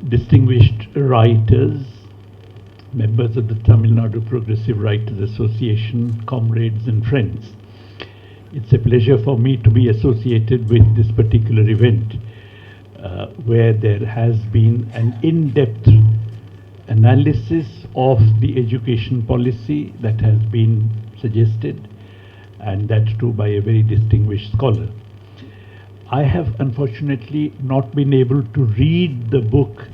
distinguished writers, members of the Tamil Nadu Progressive Writers Association, comrades and friends. It's a pleasure for me to be associated with this particular event, where there has been an in-depth analysis of the education policy that has been suggested, and that too by a very distinguished scholar. I have unfortunately not been able to read the book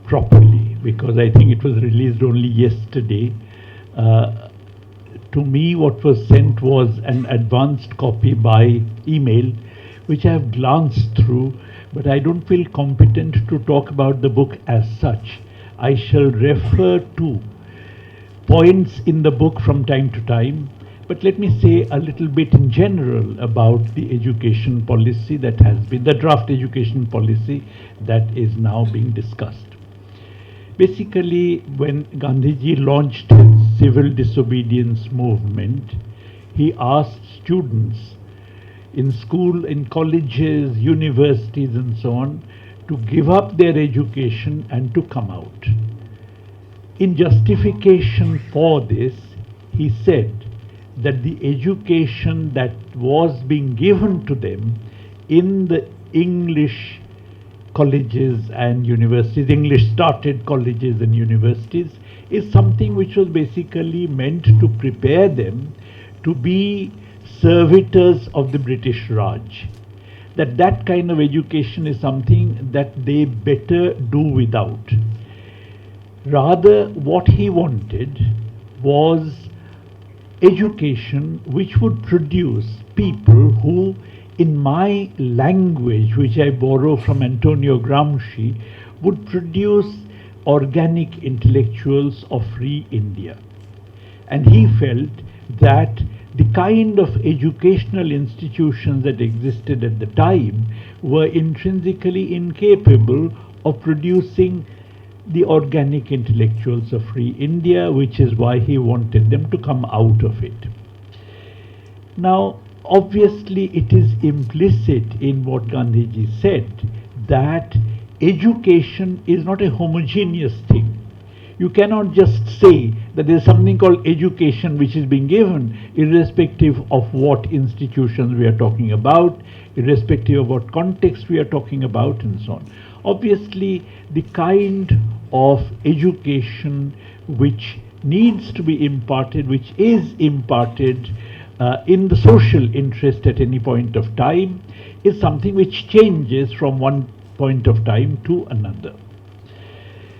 properly because I think it was released only yesterday. To me, what was sent was an advanced copy by email, which I have glanced through, but I don't feel competent to talk about the book as such. I shall refer to points in the book from time to time, but let me say a little bit in general about the education policy that has been, the draft education policy that is now being discussed. Basically, when Gandhiji launched his civil disobedience movement, he asked students in school, in colleges, universities and so on, to give up their education and to come out. In justification for this, he said that the education that was being given to them in the English colleges and universities, English started colleges and universities, is something which was basically meant to prepare them to be servitors of the British Raj. That kind of education is something that they better do without. Rather, what he wanted was education which would produce people who, in my language, which I borrow from Antonio Gramsci, would produce organic intellectuals of free India. And he felt that the kind of educational institutions that existed at the time were intrinsically incapable of producing the organic intellectuals of free India, which is why he wanted them to come out of it. Now, obviously, it is implicit in what Gandhiji said that education is not a homogeneous thing. You cannot just say that there is something called education which is being given, irrespective of what institutions we are talking about, irrespective of what context we are talking about, and so on. Obviously, the kind of education which needs to be imparted, which is imparted in the social interest at any point of time, is something which changes from one point of time to another.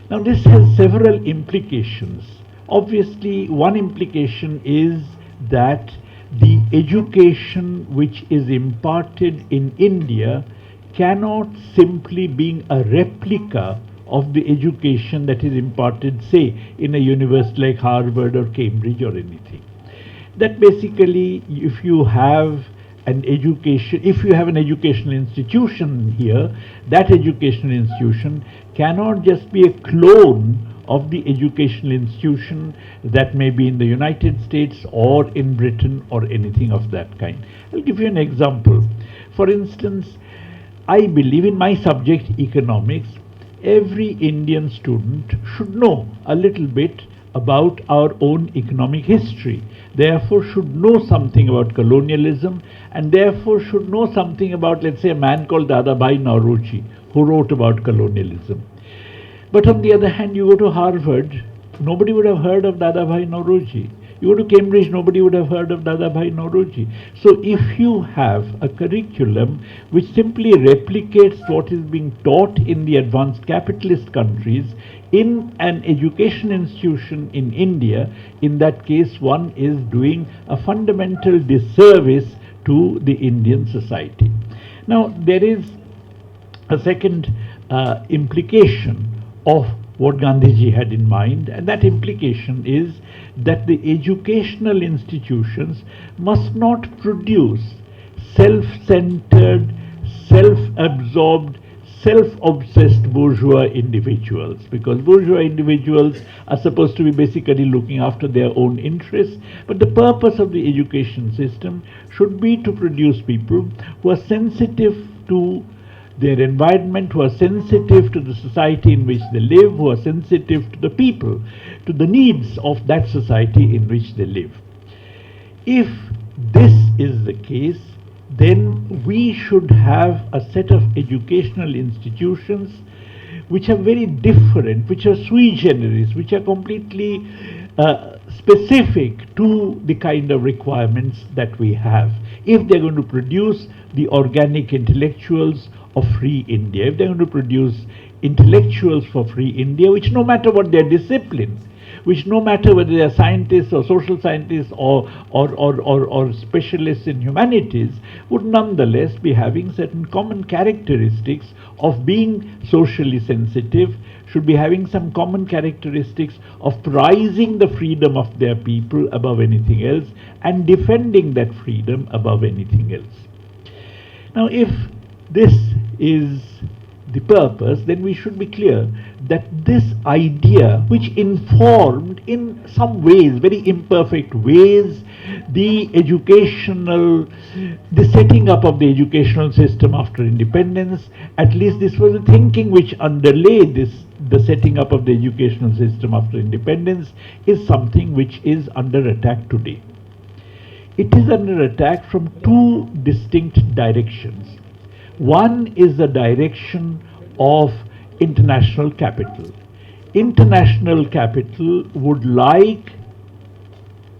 Now, this has several implications. Obviously, one implication is that the education which is imparted in India cannot simply be a replica of the education that is imparted, say, in a university like Harvard or Cambridge or anything. That basically, if you have an educational institution here, that educational institution cannot just be a clone of the educational institution that may be in the United States or in Britain or anything of that kind. I'll give you an example. For instance, I believe in my subject, economics, every Indian student should know a little bit about our own economic history, therefore should know something about colonialism, and therefore should know something about, let's say, a man called Dadabhai Nauroji, who wrote about colonialism. But on the other hand, you go to Harvard, nobody would have heard of Dadabhai Nauroji. You go to Cambridge, nobody would have heard of Dadabhai Nauroji. So if you have a curriculum which simply replicates what is being taught in the advanced capitalist countries in an education institution in India, in that case one is doing a fundamental disservice to the Indian society. Now, there is a second implication of what Gandhiji had in mind, and that implication is that the educational institutions must not produce self-centered, self-absorbed, self-obsessed bourgeois individuals, because bourgeois individuals are supposed to be basically looking after their own interests, but the purpose of the education system should be to produce people who are sensitive to their environment, who are sensitive to the society in which they live, who are sensitive to the people, to the needs of that society in which they live. If this is the case, then we should have a set of educational institutions which are very different, which are sui generis, which are completely specific to the kind of requirements that we have. If they're going to produce the organic intellectuals of free India, if they're going to produce intellectuals for free India, which no matter what their discipline, which no matter whether they are scientists or social scientists or specialists in humanities, would nonetheless be having certain common characteristics of being socially sensitive, should be having some common characteristics of prizing the freedom of their people above anything else and defending that freedom above anything else. Now, if this is the purpose, then we should be clear that this idea, which informed in some ways, very imperfect ways, the setting up of the educational system after independence, at least this was the thinking which underlay the setting up of the educational system after independence, is something which is under attack today. It is under attack from two distinct directions. One is the direction of international capital. International capital would like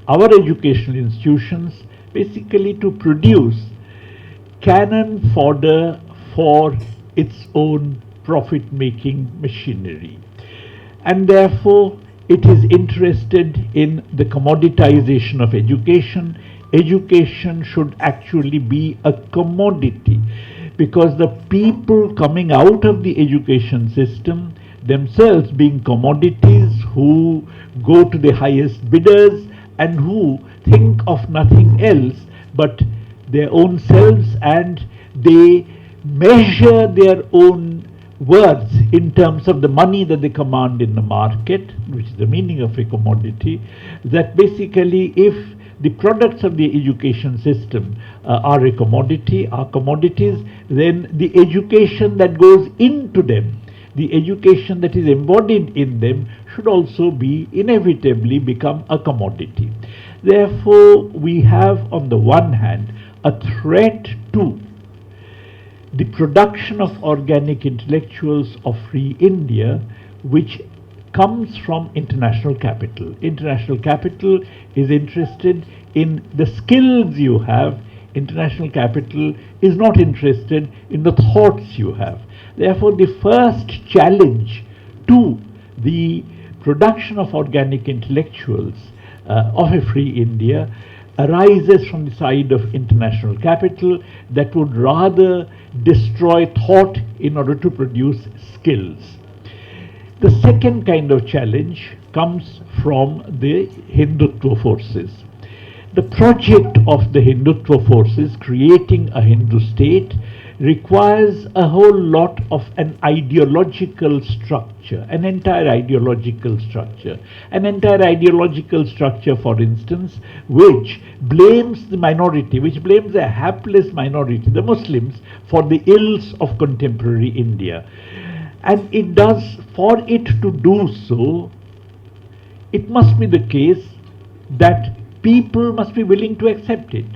our educational institutions basically to produce cannon fodder for its own profit-making machinery. And therefore, it is interested in the commoditization of education. Education should actually be a commodity, because the people coming out of the education system, themselves being commodities who go to the highest bidders and who think of nothing else but their own selves, and they measure their own worth in terms of the money that they command in the market, which is the meaning of a commodity, that basically if the products of the education system are a commodity, are commodities, then the education that goes into them, the education that is embodied in them, should also be inevitably become a commodity. Therefore, we have on the one hand a threat to the production of organic intellectuals of free India, which comes from international capital. International capital is interested in the skills you have. International capital is not interested in the thoughts you have. Therefore, the first challenge to the production of organic intellectuals of a free India arises from the side of international capital that would rather destroy thought in order to produce skills. The second kind of challenge comes from the Hindutva forces. The project of the Hindutva forces, creating a Hindu state, requires a whole lot of an ideological structure, an entire ideological structure, for instance, which blames the minority, which blames a hapless minority, the Muslims, for the ills of contemporary India. And it does, for it to do so, it must be the case that people must be willing to accept it.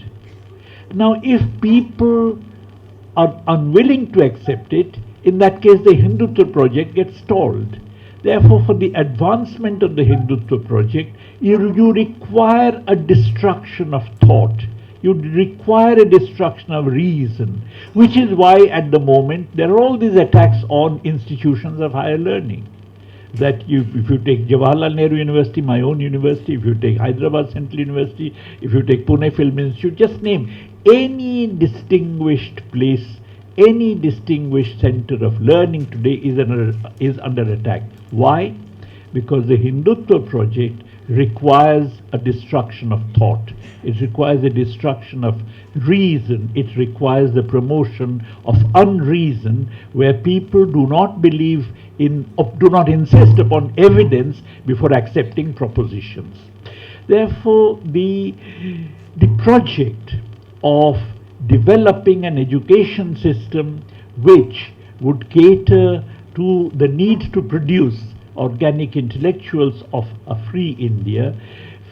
Now, if people are unwilling to accept it, in that case the Hindutva project gets stalled. Therefore, for the advancement of the Hindutva project, you require a destruction of thought. You require a destruction of reason, which is why at the moment there are all these attacks on institutions of higher learning. That if you take Jawaharlal Nehru University, my own university, if you take Hyderabad Central University, if you take Pune Film Institute, just name any distinguished place, any distinguished center of learning today is under attack. Why? Because the Hindutva project requires a destruction of thought. It requires a destruction of reason. It requires the promotion of unreason, where people do not believe in, do not insist upon evidence before accepting propositions. Therefore, the project of developing an education system which would cater to the need to produce organic intellectuals of a free India,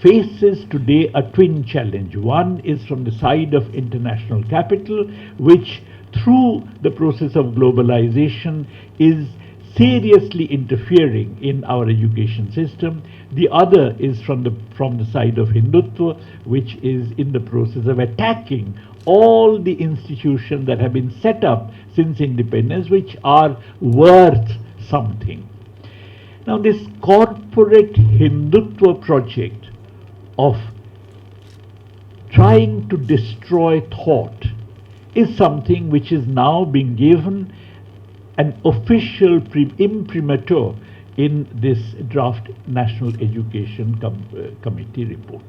faces today a twin challenge. One is from the side of international capital, which through the process of globalization is seriously interfering in our education system. The other is from the side of Hindutva, which is in the process of attacking all the institutions that have been set up since independence, which are worth something. Now, this corporate Hindutva project of trying to destroy thought is something which is now being given an official imprimatur in this draft National Education Committee report.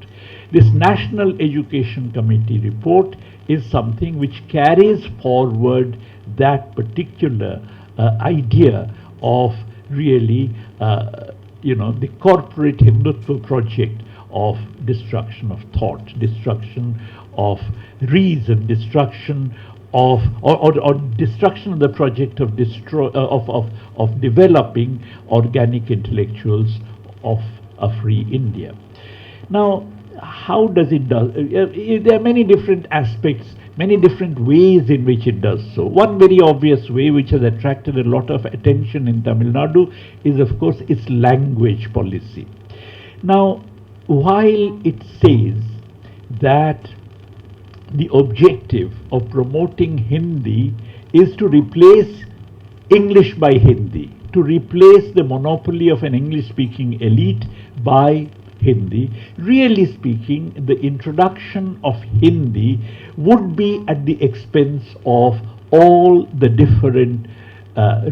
This National Education Committee report is something which carries forward that particular idea of really, the corporate Hindutva project of destruction of thought, destruction of reason, destruction of or destruction of the project of developing organic intellectuals of a free India. Now, how does it do? There are many different aspects, many different ways in which it does so. One very obvious way, which has attracted a lot of attention in Tamil Nadu, is of course its language policy. Now, while it says that the objective of promoting Hindi is to replace English by Hindi, to replace the monopoly of an English-speaking elite by Hindi. Really speaking, the introduction of Hindi would be at the expense of all the different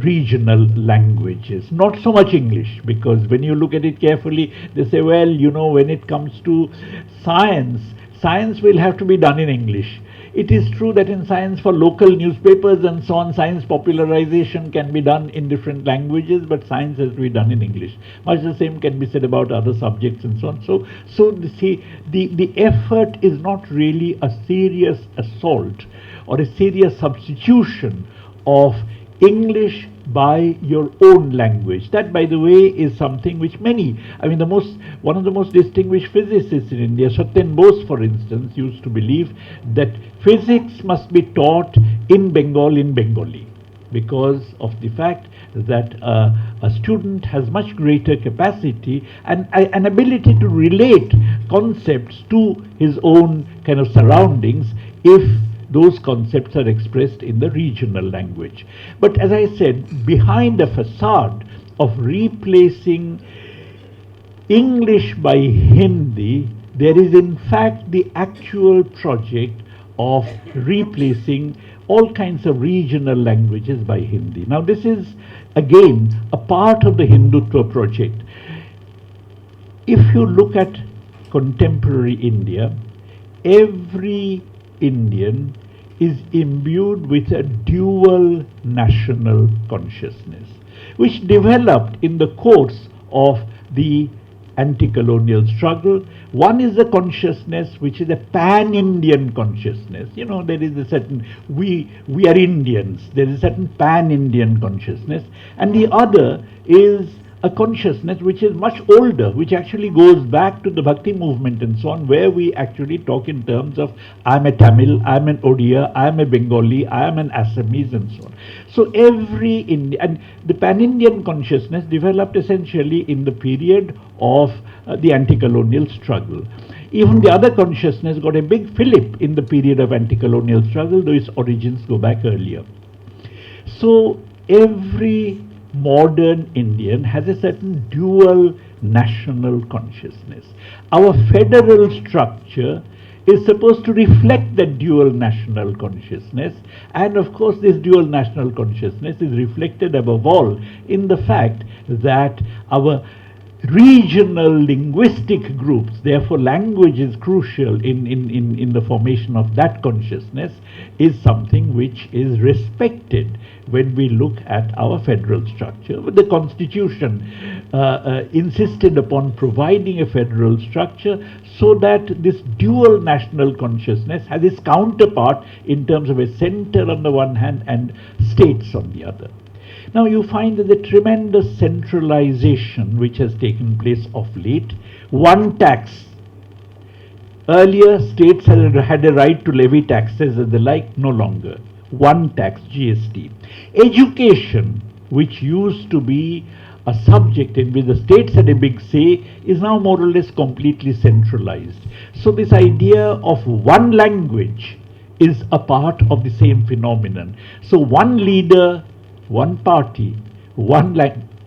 regional languages, not so much English, because when you look at it carefully, they say, well, when it comes to science will have to be done in English. It is true that in science, for local newspapers and so on, science popularization can be done in different languages, but science has to be done in English. Much the same can be said about other subjects and so on. So the effort is not really a serious assault or a serious substitution of English by your own language. That, by the way, is something which one of the most distinguished physicists in India, Satyen Bose, for instance, used to believe that physics must be taught in Bengali, because of the fact that a student has much greater capacity and an ability to relate concepts to his own kind of surroundings if those concepts are expressed in the regional language. But as I said, behind a facade of replacing English by Hindi, there is in fact the actual project of replacing all kinds of regional languages by Hindi. Now, this is again a part of the Hindutva project. If you look at contemporary India, every Indian is imbued with a dual national consciousness, which developed in the course of the anti-colonial struggle. One is a consciousness which is a pan-Indian consciousness. There is a certain, we are Indians, there is a certain pan-Indian consciousness, and the other is a consciousness which is much older, which actually goes back to the Bhakti movement and so on, where we actually talk in terms of I'm a Tamil, I'm an Odia, I'm a Bengali, I'm an Assamese and so on. So every Indian, and the pan-Indian consciousness developed essentially in the period of the anti-colonial struggle. Even the other consciousness got a big fillip in the period of anti-colonial struggle, though its origins go back earlier. So every modern Indian has a certain dual national consciousness. Our federal structure is supposed to reflect that dual national consciousness, and of course this dual national consciousness is reflected above all in the fact that our regional linguistic groups, therefore language is crucial in the formation of that consciousness, is something which is respected when we look at our federal structure. But the Constitution insisted upon providing a federal structure so that this dual national consciousness has its counterpart in terms of a center on the one hand and states on the other. Now you find that the tremendous centralization which has taken place of late, one tax. Earlier states had a right to levy taxes and the like, no longer. One tax, GST. Education, which used to be a subject in which the states had a big say, is now more or less completely centralized. So this idea of one language is a part of the same phenomenon. So one leader, one party, one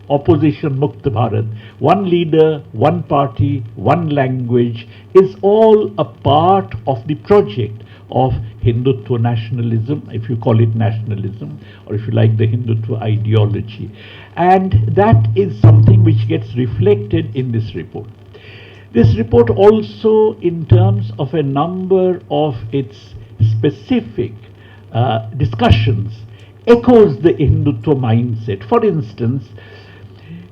opposition Mukt Bharat, one leader, one party, one language is all a part of the project of Hindutva nationalism, if you call it nationalism, or if you like the Hindutva ideology. And that is something which gets reflected in this report. This report also, in terms of a number of its specific discussions, echoes the Hindutva mindset. For instance,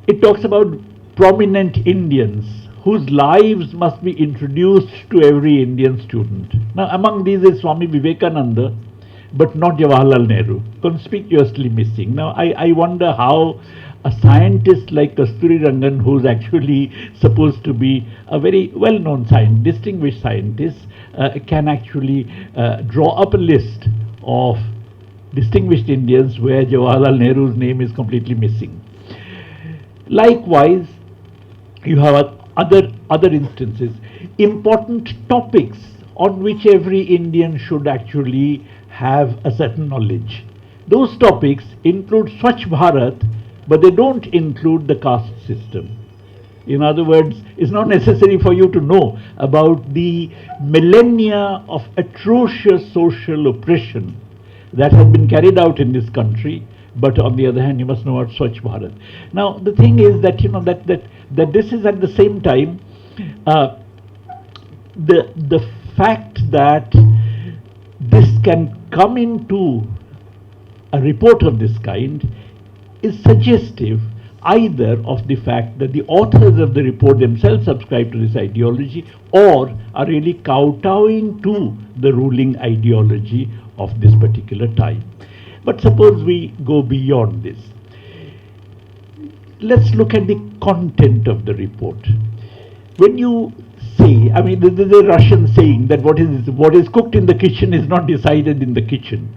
it talks about prominent Indians whose lives must be introduced to every Indian student. Now, among these is Swami Vivekananda, but not Jawaharlal Nehru, conspicuously missing. Now, I wonder how a scientist like Kasturi Rangan, who's actually supposed to be a very well-known scientist, distinguished scientist, can actually draw up a list of distinguished Indians where Jawaharlal Nehru's name is completely missing. Likewise, you have other instances, important topics on which every Indian should actually have a certain knowledge. Those topics include Swachh Bharat, but they don't include the caste system. In other words, it's not necessary for you to know about the millennia of atrocious social oppression that has been carried out in this country, but on the other hand, you must know about Swachh Bharat. Now, the thing is that that this is at the same time the fact that this can come into a report of this kind is suggestive either of the fact that the authors of the report themselves subscribe to this ideology or are really kowtowing to the ruling ideology of this particular time. But suppose we go beyond this. Let's look at the content of the report. When you say, I mean, there's a Russian saying that what is cooked in the kitchen is not decided in the kitchen.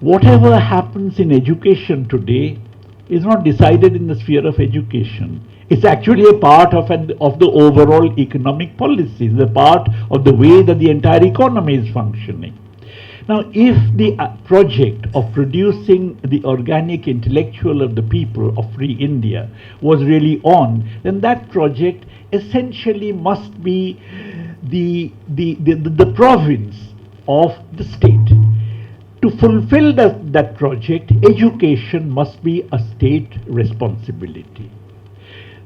Whatever happens in education today is not decided in the sphere of education. It's actually a part of the overall economic policy. It's a part of the way that the entire economy is functioning. Now, if the project of producing the organic intellectual of the people of free India was really on, then that project essentially must be the province of the state. To fulfill that project, education must be a state responsibility.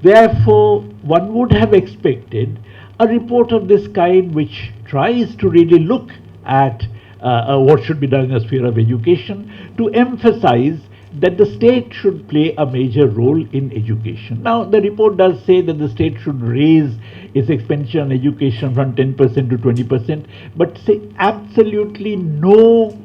Therefore, one would have expected a report of this kind which tries to really look at what should be done in the sphere of education, to emphasize that the state should play a major role in education. Now, the report does say that the state should raise its expenditure on education from 10% to 20%, but say absolutely no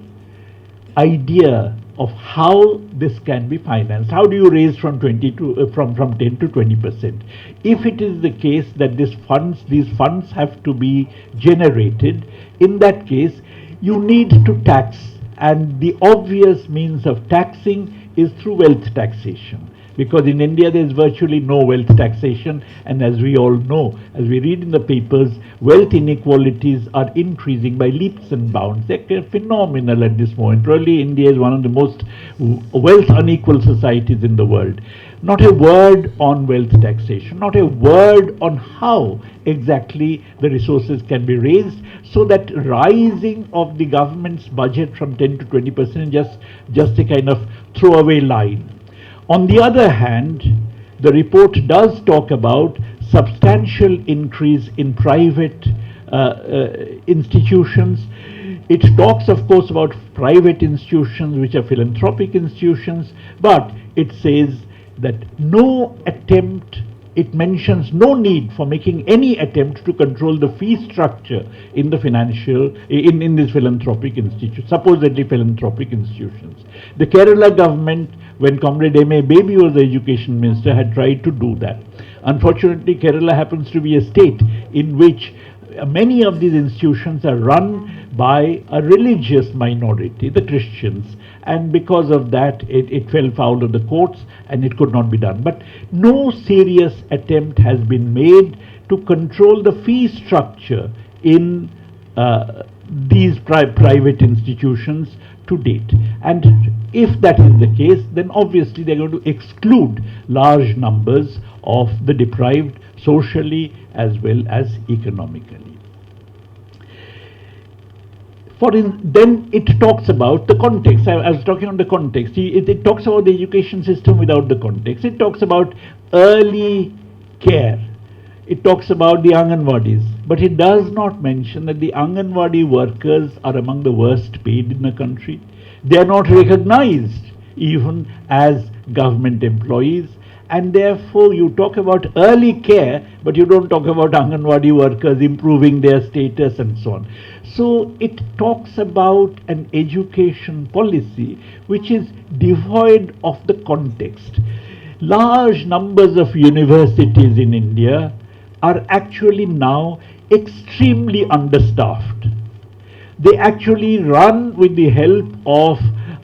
idea of how this can be financed. How do you raise from 10 to 20%? If it is the case that these funds have to be generated, in that case, you need to tax, and the obvious means of taxing is through wealth taxation. Because in India there is virtually no wealth taxation, and as we all know, as we read in the papers, wealth inequalities are increasing by leaps and bounds. They're phenomenal at this moment. Probably India is one of the most wealth unequal societies in the world. Not a word on wealth taxation, not a word on how exactly the resources can be raised, so that rising of the government's budget from 10 to 20% is just a kind of throwaway line. On the other hand, the report does talk about substantial increase in private institutions. It talks, of course, about private institutions which are philanthropic institutions, but it says that no attempt, it mentions no need for making any attempt to control the fee structure in the in these philanthropic institutions, supposedly philanthropic institutions. The Kerala government, when Comrade M.A. Baby was the education minister, had tried to do that. Unfortunately, Kerala happens to be a state in which many of these institutions are run by a religious minority, the Christians, and because of that it fell foul of the courts and it could not be done. But no serious attempt has been made to control the fee structure in these private institutions to date. And if that is the case, then obviously they're going to exclude large numbers of the deprived socially as well as economically. Then it talks about the context. I was talking on the context. It talks about the education system without the context. It talks about early care. It talks about the Anganwadis. But it does not mention that the Anganwadi workers are among the worst paid in the country. They are not recognized even as government employees. And therefore you talk about early care, but you don't talk about Anganwadi workers improving their status and so on. So it talks about an education policy which is devoid of the context. Large numbers of universities in India are actually now extremely understaffed. They actually run with the help of,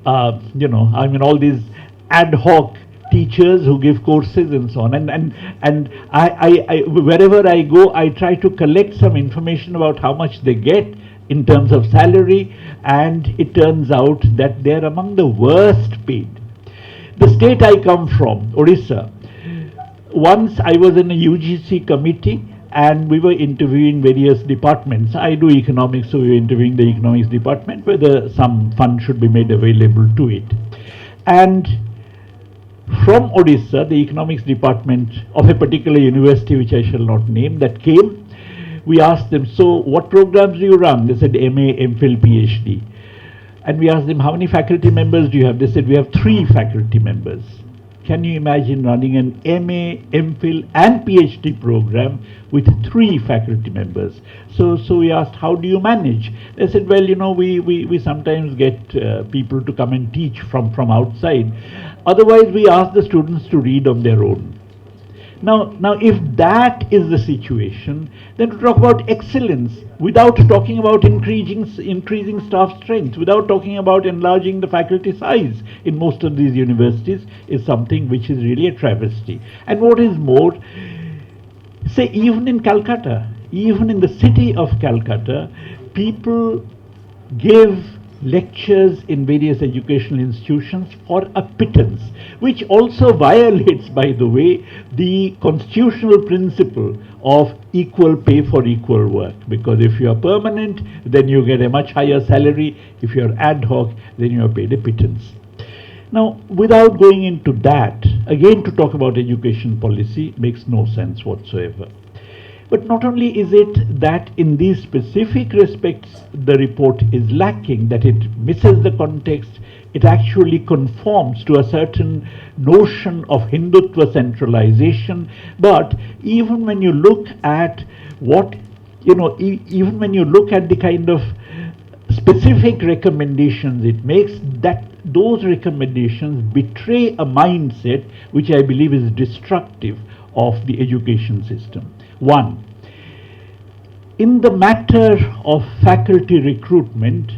all these ad hoc teachers who give courses and so on. And I wherever I go, I try to collect some information about how much they get in terms of salary, and it turns out that they're among the worst paid. The state I come from, Odisha, once I was in a UGC committee and we were interviewing various departments. I do economics, so we were interviewing the economics department whether some fund should be made available to it. And from Odisha, the economics department of a particular university, which I shall not name, that came, we asked them, so what programs do you run? They said MA, MPhil, PhD. And we asked them, how many faculty members do you have? They said, we have 3 faculty members. Can you imagine running an MA, MPhil and PhD program with 3 faculty members? So we asked, how do you manage? They said, well, we sometimes get people to come and teach from outside. Otherwise, we ask the students to read on their own. Now, if that is the situation, then to talk about excellence without talking about increasing staff strength, without talking about enlarging the faculty size in most of these universities is something which is really a travesty. And what is more, say even in Calcutta, even in the city of Calcutta, people give lectures in various educational institutions for a pittance, which also violates, by the way, the constitutional principle of equal pay for equal work. Because if you are permanent, then you get a much higher salary. If you are ad hoc, then you are paid a pittance. Now, without going into that, again to talk about education policy makes no sense whatsoever. But not only is it that in these specific respects the report is lacking, that it misses the context, it actually conforms to a certain notion of Hindutva centralization. But even when you look at even when you look at the kind of specific recommendations it makes, that those recommendations betray a mindset which I believe is destructive of the education system. 1. In the matter of faculty recruitment,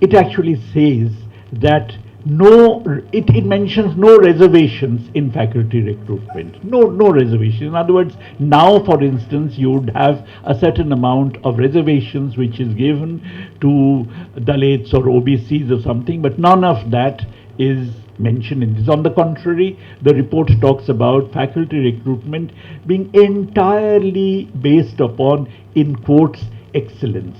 it actually says that it mentions no reservations in faculty recruitment. No reservations. In other words, now for instance, you would have a certain amount of reservations which is given to Dalits or OBCs or something, but none of that is mentioned in this. On the contrary, the report talks about faculty recruitment being entirely based upon, in quotes, excellence.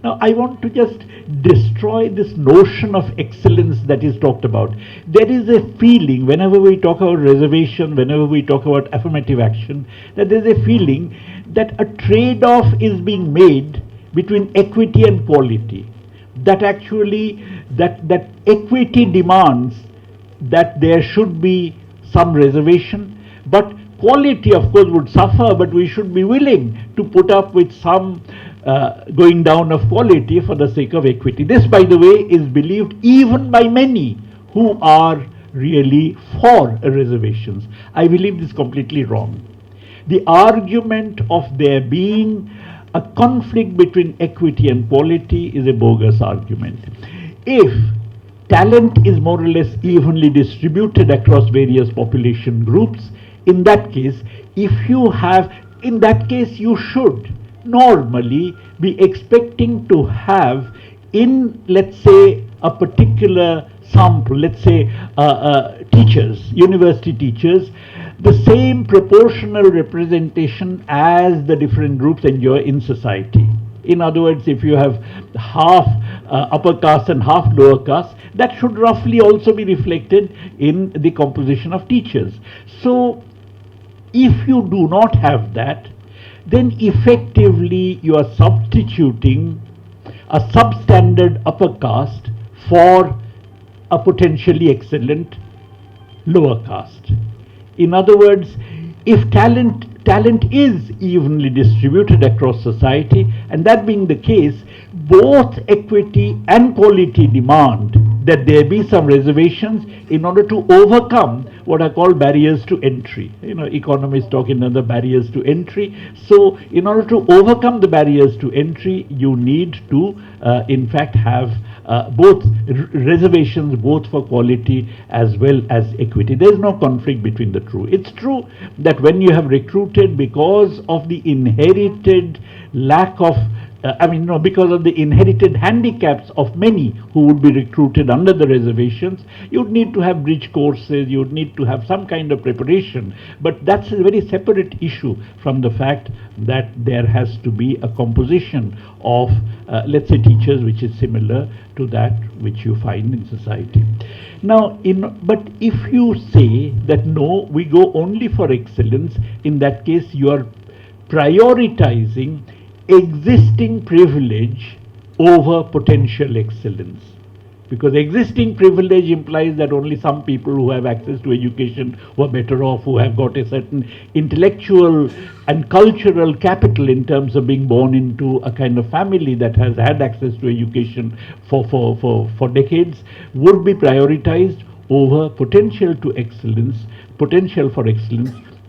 Now, I want to just destroy this notion of excellence that is talked about. There is a feeling, whenever we talk about reservation, whenever we talk about affirmative action, that there is a feeling that a trade off is being made between equity and quality. That actually, that equity demands that there should be some reservation, but quality, of course, would suffer, but we should be willing to put up with some going down of quality for the sake of equity. This, by the way, is believed even by many who are really for reservations. I believe this is completely wrong. The argument of there being a conflict between equity and quality is a bogus argument. If talent is more or less evenly distributed across various population groups, in that case, in that case, you should normally be expecting to have in, let's say, a particular sample, let's say teachers, university teachers, the same proportional representation as the different groups enjoy in society. In other words, if you have half upper caste and half lower caste, that should roughly also be reflected in the composition of teachers. So, if you do not have that, then effectively you are substituting a substandard upper caste for a potentially excellent lower caste. In other words, if talent is evenly distributed across society, and that being the case, both equity and quality demand that there be some reservations in order to overcome what are called barriers to entry. Economists talk in other barriers to entry. So, in order to overcome the barriers to entry, you need to, in fact, have both reservations, both for quality as well as equity. There is no conflict between the two. It's true that when you have recruited because of the inherited lack of because of the inherited handicaps of many who would be recruited under the reservations, you'd need to have bridge courses, you'd need to have some kind of preparation. But that's a very separate issue from the fact that there has to be a composition of, let's say, teachers which is similar to that which you find in society. Now, but if you say that no, we go only for excellence, in that case you are prioritizing existing privilege over potential excellence. Because existing privilege implies that only some people who have access to education, who are better off, who have got a certain intellectual and cultural capital in terms of being born into a kind of family that has had access to education for decades, would be prioritized over potential for excellence,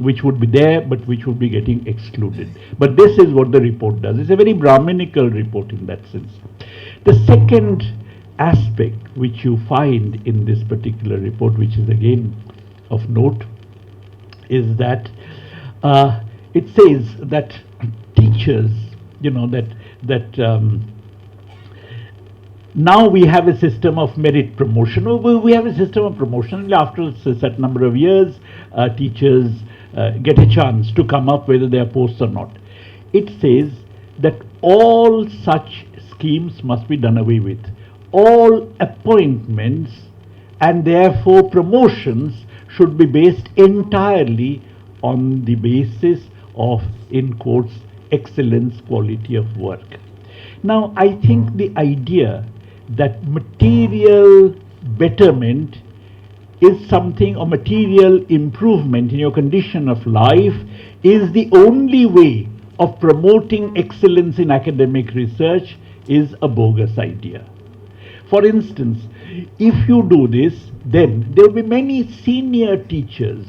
which would be there but which would be getting excluded. But this is what the report does. It's a very Brahminical report in that sense. The second aspect which you find in this particular report, which is again of note, is that it says that teachers, now we have a system of merit promotion. We have a system of promotion. After a certain number of years, teachers get a chance to come up whether they are posts or not. It says that all such schemes must be done away with. All appointments and therefore promotions should be based entirely on the basis of, in quotes, excellence, quality of work. Now, I think the idea that material betterment is something, or material improvement in your condition of life is the only way of promoting excellence in academic research is a bogus idea. For instance, if you do this, then there will be many senior teachers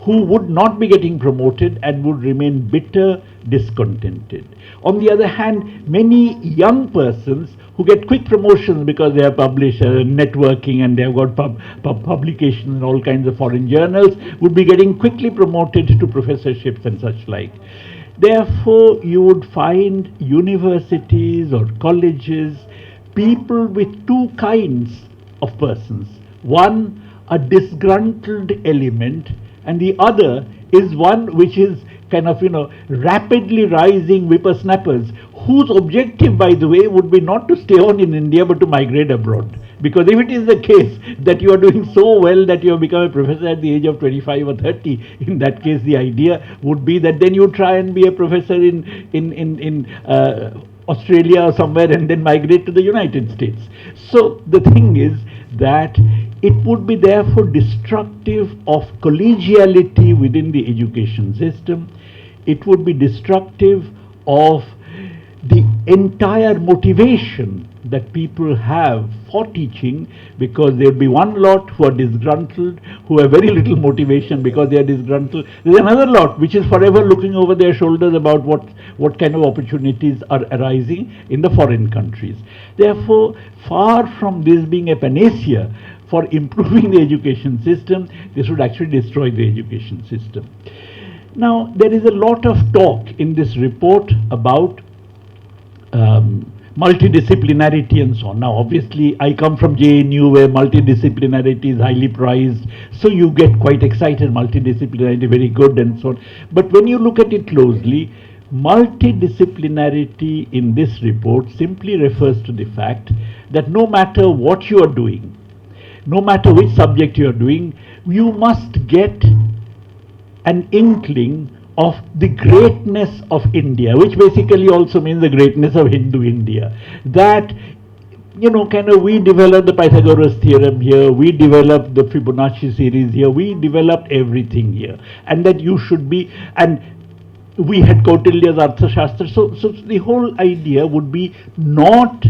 who would not be getting promoted and would remain bitter, discontented. On the other hand, many young persons who get quick promotions because they are published, networking, and they have got publications in all kinds of foreign journals, would be getting quickly promoted to professorships and such like. Therefore, you would find universities or colleges, people with two kinds of persons. One, a disgruntled element, and the other is one which is kind of, rapidly rising whippersnappers whose objective, by the way, would be not to stay on in India but to migrate abroad. Because if it is the case that you are doing so well that you have become a professor at the age of 25 or 30, in that case the idea would be that then you try and be a professor in Australia or somewhere and then migrate to the United States. So the thing is that it would be therefore destructive of collegiality within the education system. It would be destructive of the entire motivation that people have for teaching, because there'll be one lot who are disgruntled, who have very little motivation because they are disgruntled. There's another lot which is forever looking over their shoulders about what kind of opportunities are arising in the foreign countries. Therefore, far from this being a panacea for improving the education system, this would actually destroy the education system. Now, there is a lot of talk in this report about multidisciplinarity and so on. Now, obviously, I come from JNU where multidisciplinarity is highly prized, so you get quite excited, multidisciplinarity, very good and so on. But when you look at it closely, multidisciplinarity in this report simply refers to the fact that no matter what you are doing, no matter which subject you are doing, you must get an inkling of the greatness of India, which basically also means the greatness of Hindu India. That, we developed the Pythagoras theorem here, we developed the Fibonacci series here, we developed everything here, and that you should be, and we had Kautilya's Arthashastra. So the whole idea would be not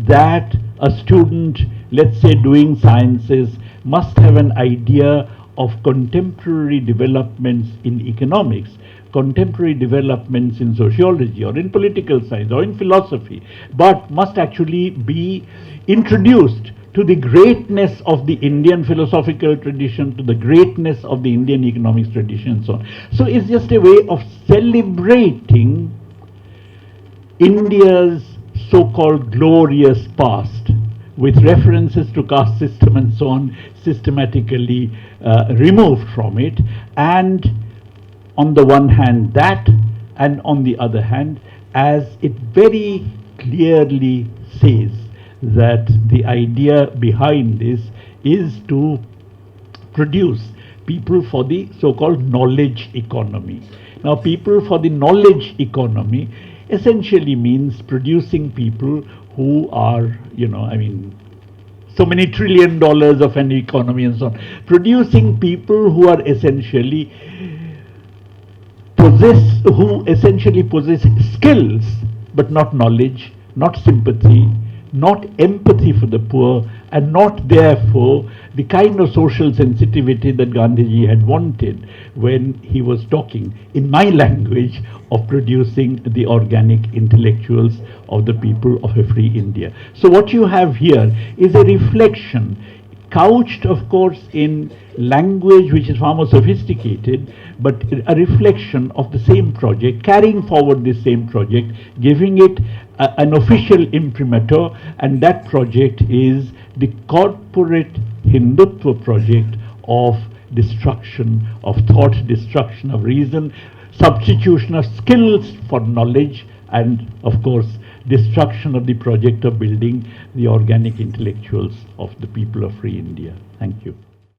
that a student, let's say doing sciences, must have an idea of contemporary developments in economics, contemporary developments in sociology or in political science or in philosophy, but must actually be introduced to the greatness of the Indian philosophical tradition, to the greatness of the Indian economics tradition and so on. So it's just a way of celebrating India's so-called glorious past, with references to caste system and so on systematically removed from it, and on the one hand that, and on the other hand, as it very clearly says, that the idea behind this is to produce people for the so-called knowledge economy. Now, people for the knowledge economy essentially means producing people who are, so many $1 trillion of an economy and so on, producing people who are essentially possess skills, but not knowledge, not sympathy, not empathy for the poor, and not therefore the kind of social sensitivity that Gandhiji had wanted when he was talking, in my language, of producing the organic intellectuals of the people of a free India. So what you have here is a reflection, couched of course in language which is far more sophisticated, but a reflection of the same project, carrying forward this same project, giving it an official imprimatur, and that project is the corporate Hindutva project of destruction of thought, destruction of reason, substitution of skills for knowledge, and of course destruction of the project of building the organic intellectuals of the people of free India. Thank you.